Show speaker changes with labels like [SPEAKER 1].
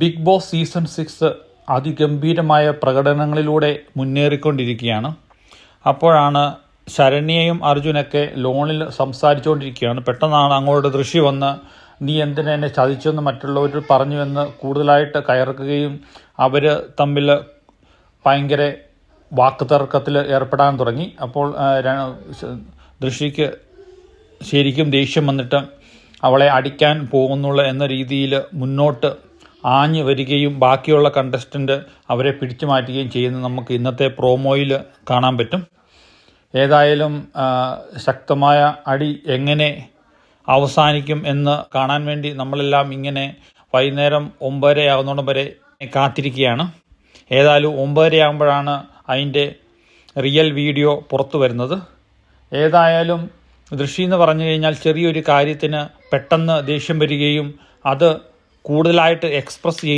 [SPEAKER 1] Big boss season 6 അതിഗംഭീരമായ പ്രകടനങ്ങളിലൂടെ മുന്നേറിക്കൊണ്ടിരിക്കുകയാണ്. അപ്പോഴാണ് ശരണ്യയും അർജുനൊക്കെ ലോണിൽ സംസാരിച്ചുകൊണ്ടിരിക്കുകയാണ്. പെട്ടെന്നാണ് അങ്ങോട്ട് ദൃശ്യ വന്ന് നീ എന്തിനാ എന്നെ ചതിച്ചെന്ന് മറ്റുള്ളവർ പറഞ്ഞുവെന്ന് കൂടുതലായിട്ട് കയർക്കുകയും അവർ തമ്മിൽ ഭയങ്കര വാക്കുതർക്കത്തിൽ ഏർപ്പെടാൻ തുടങ്ങി. അപ്പോൾ ദൃശ്യയ്ക്ക് ശരിക്കും ദേഷ്യം വന്നിട്ട് അവളെ അടിക്കാൻ പോകുന്നുള്ള എന്ന രീതിയിൽ മുന്നോട്ട് ആഞ്ഞു വരികയും ബാക്കിയുള്ള കണ്ടസ്റ്റൻ്റ് അവരെ പിടിച്ചു മാറ്റുകയും ചെയ്യുന്നത് നമുക്ക് ഇന്നത്തെ പ്രോമോയിൽ കാണാൻ പറ്റും. ഏതായാലും ശക്തമായ അടി എങ്ങനെ അവസാനിക്കും എന്ന് കാണാൻ വേണ്ടി നമ്മളെല്ലാം ഇങ്ങനെ വൈകുന്നേരം 9:30 ആകുന്നോടം വരെ കാത്തിരിക്കുകയാണ്. ഏതായാലും 9:30 ആകുമ്പോഴാണ് അതിൻ്റെ റിയൽ വീഡിയോ പുറത്തു വരുന്നത്. ഏതായാലും ദൃശ്യം എന്ന് പറഞ്ഞു കഴിഞ്ഞാൽ ചെറിയൊരു കാര്യത്തിന് പെട്ടെന്ന് ദേഷ്യം വരികയും അത് കൂടുതലായിട്ട് എക്സ്പ്രസ്